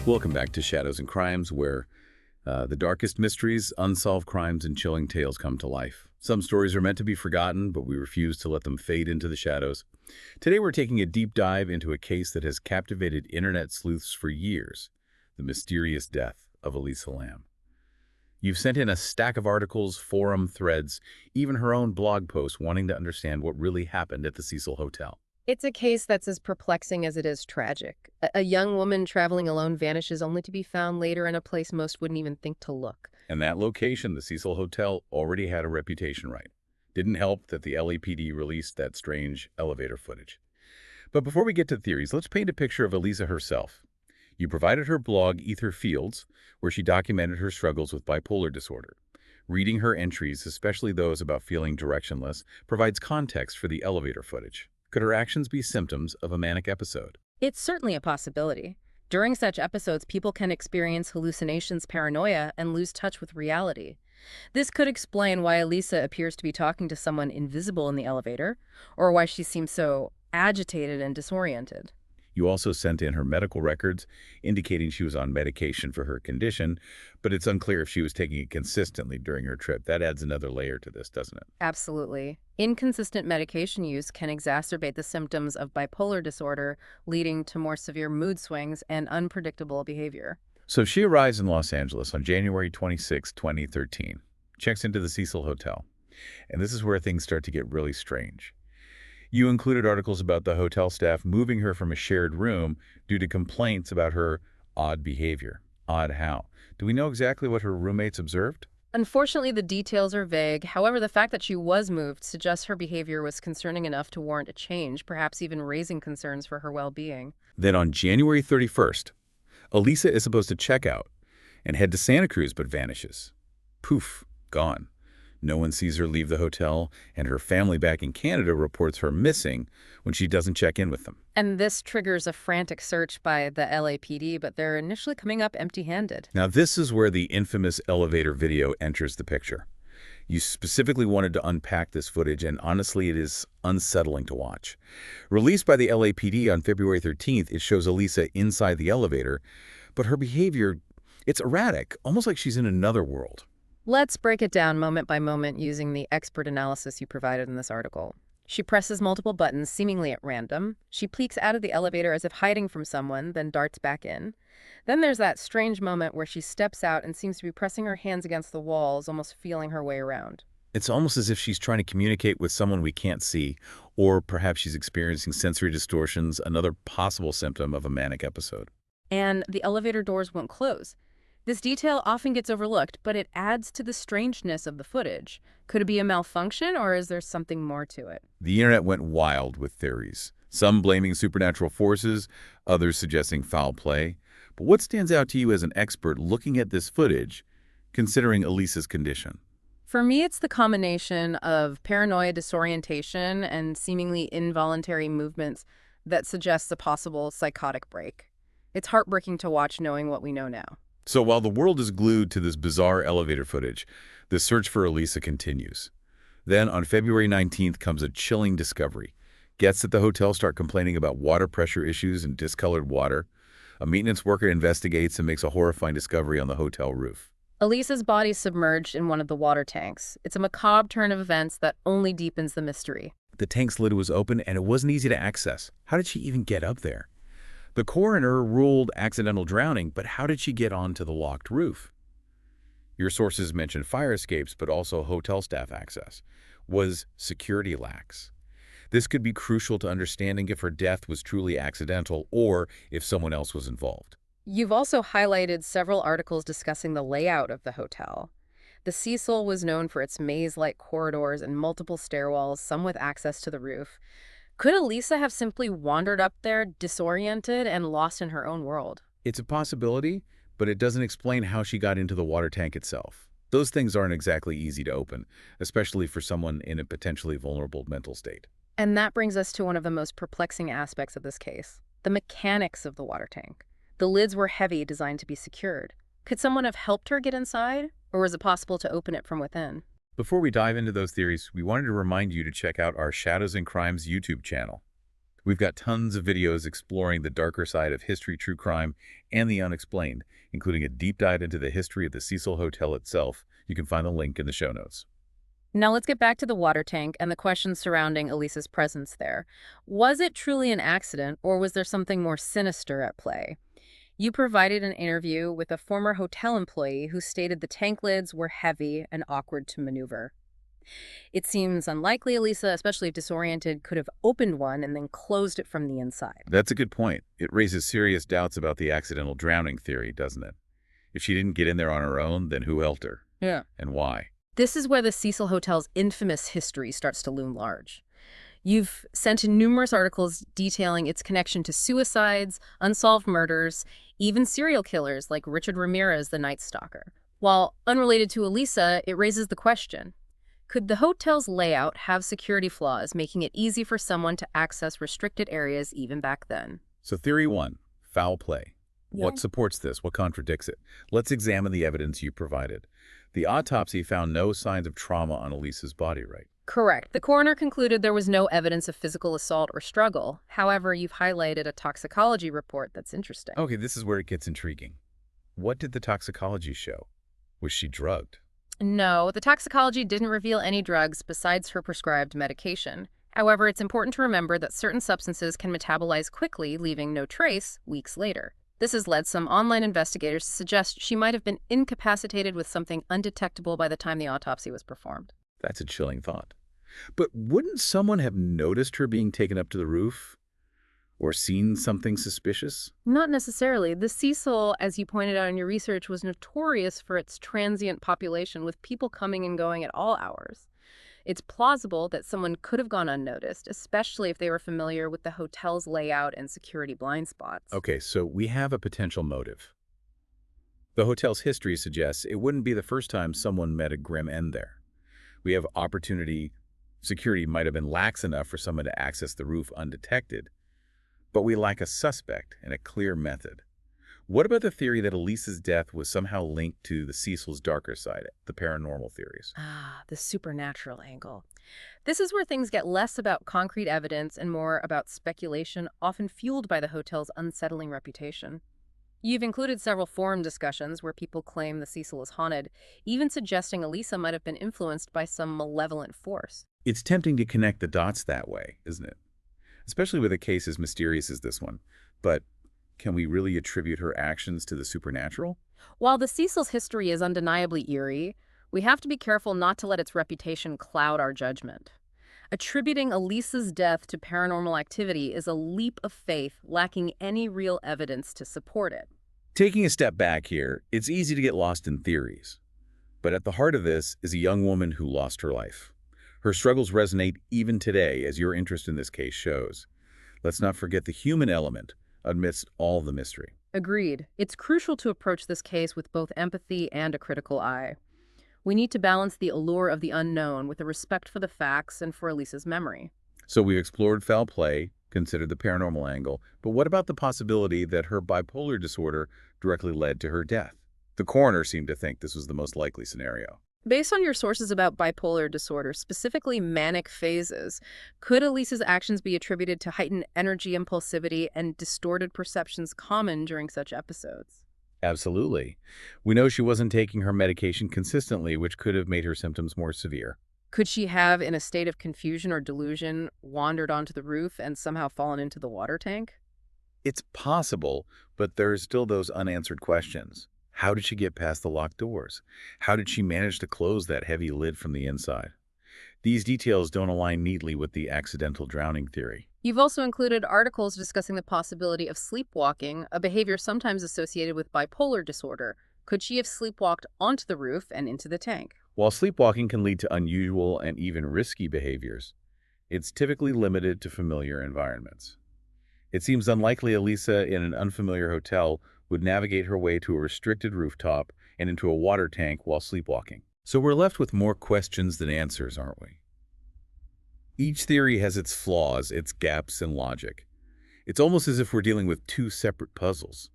Welcome back to Shadows and Crimes, where the darkest mysteries, unsolved crimes, and chilling tales come to life. Some stories are meant to be forgotten, but we refuse to let them fade into the shadows. Today we're taking a deep dive into a case that has captivated internet sleuths for years, the mysterious death of Elisa Lam. You've sent in a stack of articles, forum threads, even her own blog post wanting to understand what really happened at the Cecil Hotel. It's a case that's as perplexing as it is tragic. A young woman traveling alone vanishes only to be found later in a place most wouldn't even think to look. And that location, the Cecil Hotel, already had a reputation right. Didn't help that the LAPD released that strange elevator footage. But before we get to theories, let's paint a picture of Elisa herself. You provided her blog, Ether Fields, where she documented her struggles with bipolar disorder. Reading her entries, especially those about feeling directionless, provides context for the elevator footage. Could her actions be symptoms of a manic episode? It's certainly a possibility. During such episodes, people can experience hallucinations, paranoia, and lose touch with reality. This could explain why Elisa appears to be talking to someone invisible in the elevator, or why she seems so agitated and disoriented. You also sent in her medical records, indicating she was on medication for her condition, but it's unclear if she was taking it consistently during her trip. That adds another layer to this, doesn't it? Absolutely. Inconsistent medication use can exacerbate the symptoms of bipolar disorder, leading to more severe mood swings and unpredictable behavior. So she arrives in Los Angeles on January 26, 2013, checks into the Cecil Hotel, and this is where things start to get really strange. You included articles about the hotel staff moving her from a shared room due to complaints about her odd behavior. Odd how? Do we know exactly what her roommates observed? Unfortunately, the details are vague. However, the fact that she was moved suggests her behavior was concerning enough to warrant a change, perhaps even raising concerns for her well-being. Then on January 31st, Elisa is supposed to check out and head to Santa Cruz but vanishes. Poof, gone. No one sees her leave the hotel, and her family back in Canada reports her missing when she doesn't check in with them. And this triggers a frantic search by the LAPD, but they're initially coming up empty-handed. Now this is where the infamous elevator video enters the picture. You specifically wanted to unpack this footage, and honestly it is unsettling to watch. Released by the LAPD on February 13th, it shows Elisa inside the elevator, but her behavior, it's erratic, almost like she's in another world. Let's break it down moment by moment using the expert analysis you provided in this article. She presses multiple buttons, seemingly at random. She peeks out of the elevator as if hiding from someone, then darts back in. Then there's that strange moment where she steps out and seems to be pressing her hands against the walls, almost feeling her way around. It's almost as if she's trying to communicate with someone we can't see, or perhaps she's experiencing sensory distortions, another possible symptom of a manic episode. And the elevator doors won't close. This detail often gets overlooked, but it adds to the strangeness of the footage. Could it be a malfunction, or is there something more to it? The internet went wild with theories, some blaming supernatural forces, others suggesting foul play. But what stands out to you as an expert looking at this footage, considering Elisa's condition? For me, it's the combination of paranoia, disorientation, and seemingly involuntary movements that suggests a possible psychotic break. It's heartbreaking to watch knowing what we know now. So while the world is glued to this bizarre elevator footage, the search for Elisa continues. Then on February 19th comes a chilling discovery. Guests at the hotel start complaining about water pressure issues and discolored water. A maintenance worker investigates and makes a horrifying discovery on the hotel roof. Elisa's body submerged in one of the water tanks. It's a macabre turn of events that only deepens the mystery. The tank's lid was open and it wasn't easy to access. How did she even get up there? The coroner ruled accidental drowning, but how did she get onto the locked roof? Your sources mentioned fire escapes, but also hotel staff access. Was security lax? This could be crucial to understanding if her death was truly accidental or if someone else was involved. You've also highlighted several articles discussing the layout of the hotel. The Cecil was known for its maze-like corridors and multiple stairwells, some with access to the roof. Could Elisa have simply wandered up there, disoriented, and lost in her own world? It's a possibility, but it doesn't explain how she got into the water tank itself. Those things aren't exactly easy to open, especially for someone in a potentially vulnerable mental state. And that brings us to one of the most perplexing aspects of this case, the mechanics of the water tank. The lids were heavy, designed to be secured. Could someone have helped her get inside, or was it possible to open it from within? Before we dive into those theories, we wanted to remind you to check out our Shadows and Crimes YouTube channel. We've got tons of videos exploring the darker side of history, true crime, and the unexplained, including a deep dive into the history of the Cecil Hotel itself. You can find the link in the show notes. Now let's get back to the water tank and the questions surrounding Elisa's presence there. Was it truly an accident, or was there something more sinister at play? You provided an interview with a former hotel employee who stated the tank lids were heavy and awkward to maneuver. It seems unlikely Elisa, especially if disoriented, could have opened one and then closed it from the inside. That's a good point. It raises serious doubts about the accidental drowning theory, doesn't it? If she didn't get in there on her own, then who helped her? Yeah. And why? This is where the Cecil Hotel's infamous history starts to loom large. You've sent in numerous articles detailing its connection to suicides, unsolved murders, even serial killers like Richard Ramirez, the Night Stalker. While unrelated to Elisa, it raises the question, could the hotel's layout have security flaws, making it easy for someone to access restricted areas even back then? So theory one, foul play. Yeah. What supports this? What contradicts it? Let's examine the evidence you provided. The autopsy found no signs of trauma on Elisa's body, right? Correct. The coroner concluded there was no evidence of physical assault or struggle. However, you've highlighted a toxicology report that's interesting. Okay, this is where it gets intriguing. What did the toxicology show? Was she drugged? No, the toxicology didn't reveal any drugs besides her prescribed medication. However, it's important to remember that certain substances can metabolize quickly, leaving no trace weeks later. This has led some online investigators to suggest she might have been incapacitated with something undetectable by the time the autopsy was performed. That's a chilling thought. But wouldn't someone have noticed her being taken up to the roof? Or seen something suspicious? Not necessarily. The Cecil, as you pointed out in your research, was notorious for its transient population, with people coming and going at all hours. It's plausible that someone could have gone unnoticed, especially if they were familiar with the hotel's layout and security blind spots. Okay, so we have a potential motive. The hotel's history suggests it wouldn't be the first time someone met a grim end there. We have opportunity. Security might have been lax enough for someone to access the roof undetected, but we lack a suspect and a clear method. What about the theory that Elisa's death was somehow linked to the Cecil's darker side, the paranormal theories? The supernatural angle. This is where things get less about concrete evidence and more about speculation, often fueled by the hotel's unsettling reputation. You've included several forum discussions where people claim the Cecil is haunted, even suggesting Elisa might have been influenced by some malevolent force. It's tempting to connect the dots that way, isn't it? Especially with a case as mysterious as this one. But can we really attribute her actions to the supernatural? While the Cecil's history is undeniably eerie, we have to be careful not to let its reputation cloud our judgment. Attributing Elisa's death to paranormal activity is a leap of faith, lacking any real evidence to support it. Taking a step back here, it's easy to get lost in theories. But at the heart of this is a young woman who lost her life. Her struggles resonate even today, as your interest in this case shows. Let's not forget the human element amidst all the mystery. Agreed. It's crucial to approach this case with both empathy and a critical eye. We need to balance the allure of the unknown with a respect for the facts and for Elisa's memory. So we've explored foul play, considered the paranormal angle, but what about the possibility that her bipolar disorder directly led to her death? The coroner seemed to think this was the most likely scenario. Based on your sources about bipolar disorder, specifically manic phases, could Elisa's actions be attributed to heightened energy impulsivity and distorted perceptions common during such episodes? Absolutely. We know she wasn't taking her medication consistently, which could have made her symptoms more severe. Could she have, in a state of confusion or delusion, wandered onto the roof and somehow fallen into the water tank? It's possible, but there are still those unanswered questions. How did she get past the locked doors? How did she manage to close that heavy lid from the inside? These details don't align neatly with the accidental drowning theory. You've also included articles discussing the possibility of sleepwalking, a behavior sometimes associated with bipolar disorder. Could she have sleepwalked onto the roof and into the tank? While sleepwalking can lead to unusual and even risky behaviors, it's typically limited to familiar environments. It seems unlikely Elisa in an unfamiliar hotel would navigate her way to a restricted rooftop and into a water tank while sleepwalking. So we're left with more questions than answers, aren't we? Each theory has its flaws, its gaps in logic. It's almost as if we're dealing with two separate puzzles.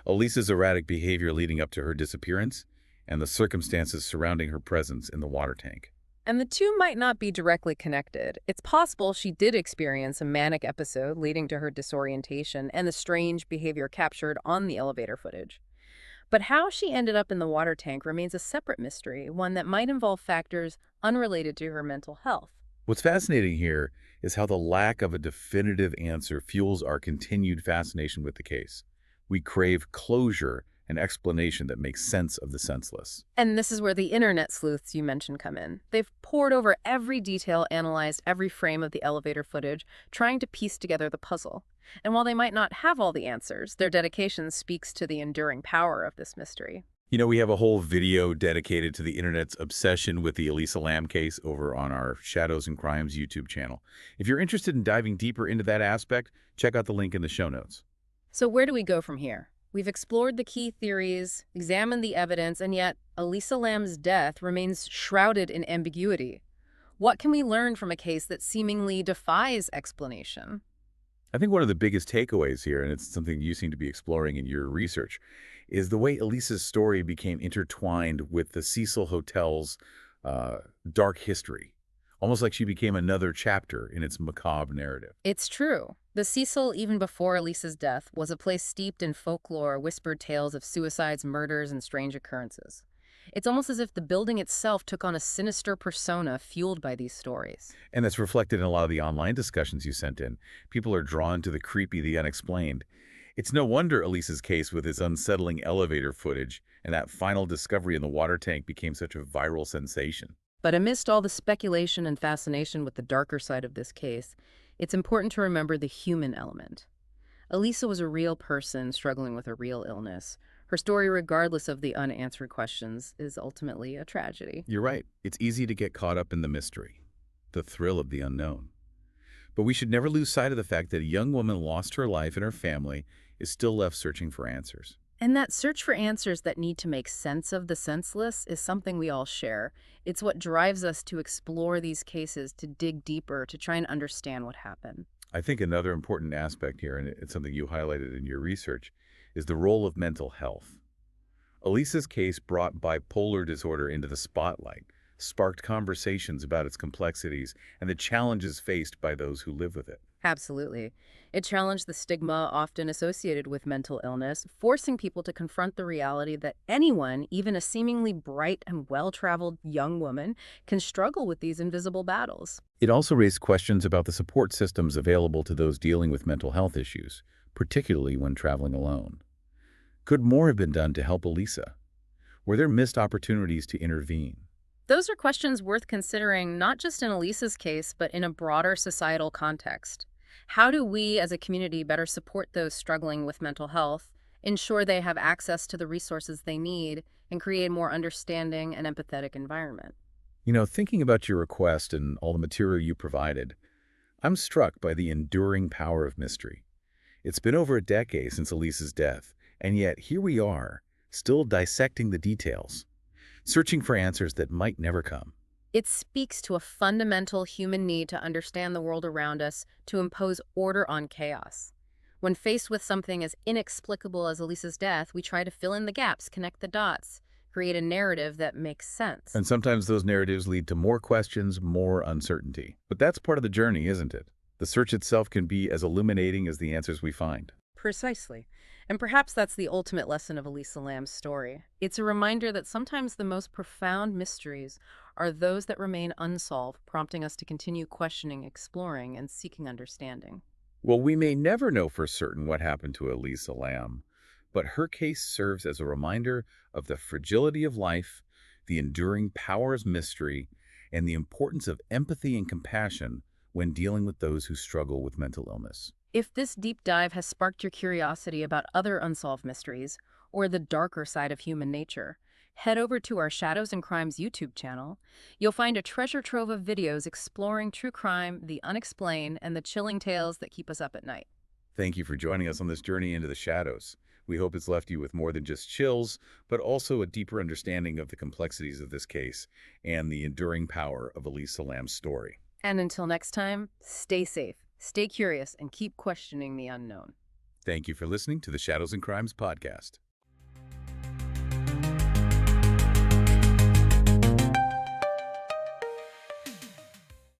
Elisa's erratic behavior leading up to her disappearance and the circumstances surrounding her presence in the water tank. And the two might not be directly connected. It's possible she did experience a manic episode leading to her disorientation and the strange behavior captured on the elevator footage. But how she ended up in the water tank remains a separate mystery, one that might involve factors unrelated to her mental health. What's fascinating here is how the lack of a definitive answer fuels our continued fascination with the case. We crave closure and explanation that makes sense of the senseless. And this is where the internet sleuths you mentioned come in. They've pored over every detail, analyzed every frame of the elevator footage, trying to piece together the puzzle. And while they might not have all the answers, their dedication speaks to the enduring power of this mystery. You know, we have a whole video dedicated to the internet's obsession with the Elisa Lam case over on our Shadows and Crimes YouTube channel. If you're interested in diving deeper into that aspect, check out the link in the show notes. So where do we go from here? We've explored the key theories, examined the evidence, and yet Elisa Lam's death remains shrouded in ambiguity. What can we learn from a case that seemingly defies explanation? I think one of the biggest takeaways here, and it's something you seem to be exploring in your research, is the way Elisa's story became intertwined with the Cecil Hotel's dark history, almost like she became another chapter in its macabre narrative. It's true. The Cecil, even before Elisa's death, was a place steeped in folklore, whispered tales of suicides, murders, and strange occurrences. It's almost as if the building itself took on a sinister persona fueled by these stories. And that's reflected in a lot of the online discussions you sent in. People are drawn to the creepy, the unexplained. It's no wonder Elisa's case with its unsettling elevator footage and that final discovery in the water tank became such a viral sensation. But amidst all the speculation and fascination with the darker side of this case, it's important to remember the human element. Elisa was a real person struggling with a real illness. Her story, regardless of the unanswered questions, is ultimately a tragedy. You're right. It's easy to get caught up in the mystery, the thrill of the unknown. But we should never lose sight of the fact that a young woman lost her life and her family is still left searching for answers. And that search for answers that need to make sense of the senseless is something we all share. It's what drives us to explore these cases, to dig deeper, to try and understand what happened. I think another important aspect here, and it's something you highlighted in your research, is the role of mental health. Elisa's case brought bipolar disorder into the spotlight, sparked conversations about its complexities and the challenges faced by those who live with it. Absolutely. It challenged the stigma often associated with mental illness, forcing people to confront the reality that anyone, even a seemingly bright and well-traveled young woman, can struggle with these invisible battles. It also raised questions about the support systems available to those dealing with mental health issues, particularly when traveling alone. Could more have been done to help Elisa? Were there missed opportunities to intervene? Those are questions worth considering, not just in Elisa's case, but in a broader societal context. How do we as a community better support those struggling with mental health, ensure they have access to the resources they need, and create a more understanding and empathetic environment? You know, thinking about your request and all the material you provided, I'm struck by the enduring power of mystery. It's been over a decade since Elisa's death, and yet here we are, still dissecting the details, searching for answers that might never come. It speaks to a fundamental human need to understand the world around us, to impose order on chaos. When faced with something as inexplicable as Elisa's death, we try to fill in the gaps, connect the dots, create a narrative that makes sense. And sometimes those narratives lead to more questions, more uncertainty. But that's part of the journey, isn't it? The search itself can be as illuminating as the answers we find. Precisely. And perhaps that's the ultimate lesson of Elisa Lam's story. It's a reminder that sometimes the most profound mysteries are those that remain unsolved, prompting us to continue questioning, exploring, and seeking understanding. Well, we may never know for certain what happened to Elisa Lam, but her case serves as a reminder of the fragility of life, the enduring power of mystery, and the importance of empathy and compassion when dealing with those who struggle with mental illness. If this deep dive has sparked your curiosity about other unsolved mysteries or the darker side of human nature, head over to our Shadows and Crimes YouTube channel. You'll find a treasure trove of videos exploring true crime, the unexplained, and the chilling tales that keep us up at night. Thank you for joining us on this journey into the shadows. We hope it's left you with more than just chills, but also a deeper understanding of the complexities of this case and the enduring power of Elisa Lam's story. And until next time, stay safe, stay curious, and keep questioning the unknown. Thank you for listening to the Shadows and Crimes podcast.